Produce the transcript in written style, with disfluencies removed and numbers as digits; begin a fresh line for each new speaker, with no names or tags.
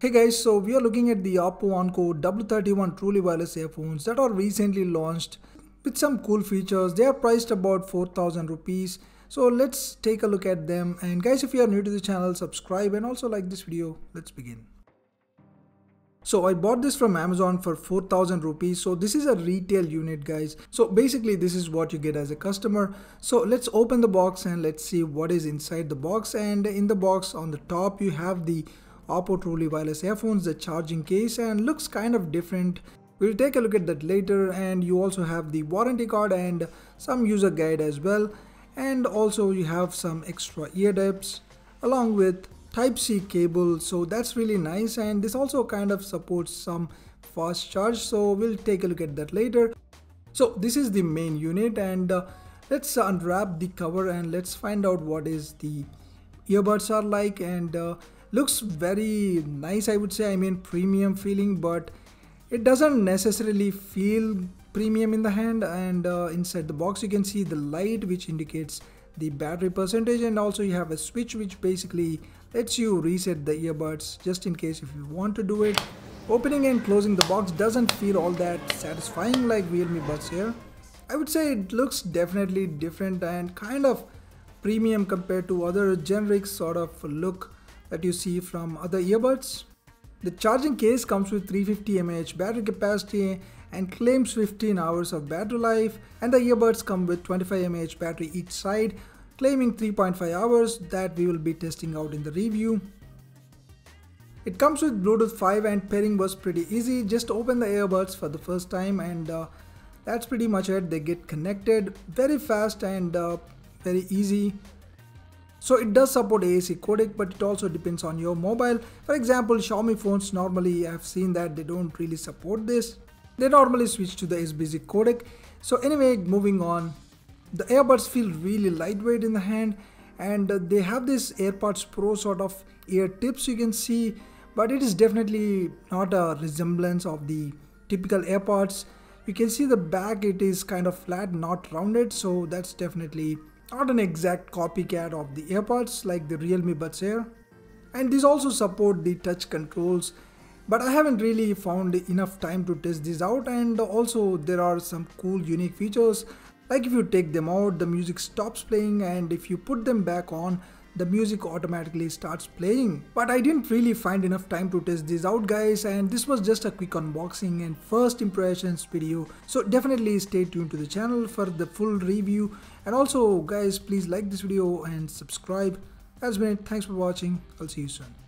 Hey guys, so we are looking at the Oppo Enco W31 truly wireless earphones that are recently launched with some cool features. They are priced about 4,000 rupees. So let's take a look at them. And guys, if you are new to the channel, subscribe and also like this video. Let's begin. So I bought this from Amazon for 4,000 rupees. So this is a retail unit, guys. So basically this is what you get as a customer. So let's open the box and let's see what is inside the box. And in the box on the top you have the Oppo truly wireless earphones, the charging case, and looks kind of different. We'll take a look at that later. And you also have the warranty card and some user guide as well. And also you have some extra ear tips along with Type-C cable, so that's really nice. And this also kind of supports some fast charge, so we'll take a look at that later. So this is the main unit, and let's unwrap the cover and let's find out what is the earbuds are like. And looks very nice, I would say. I mean, premium feeling, but it doesn't necessarily feel premium in the hand. And inside the box you can see the light which indicates the battery percentage, and also you have a switch which basically lets you reset the earbuds just in case if you want to do it. Opening and closing the box doesn't feel all that satisfying like Realme Buds here. I would say it looks definitely different and kind of premium compared to other generic sort of look that you see from other earbuds. The charging case comes with 350 mAh battery capacity and claims 15 hours of battery life, and the earbuds come with 25 mAh battery each side, claiming 3.5 hours that we will be testing out in the review. It comes with Bluetooth 5 and pairing was pretty easy. Just open the earbuds for the first time and that's pretty much it. They get connected very fast and very easy. So it does support AAC codec, but it also depends on your mobile. For example, Xiaomi phones normally I've seen that they don't really support this. They normally switch to the SBC codec. So anyway, moving on. The earbuds feel really lightweight in the hand, and they have this AirPods Pro sort of ear tips you can see, but it is definitely not a resemblance of the typical AirPods. You can see the back, it is kind of flat, not rounded, so that's definitely not an exact copycat of the AirPods like the Realme Buds here. And these also support the touch controls, but I haven't really found enough time to test this out. And also there are some cool unique features, like if you take them out the music stops playing, and if you put them back on the music automatically starts playing. But I didn't really find enough time to test this out, guys, and this was just a quick unboxing and first impressions video. So definitely stay tuned to the channel for the full review, and also guys, please like this video and subscribe. That's been it. Thanks for watching. I'll see you soon.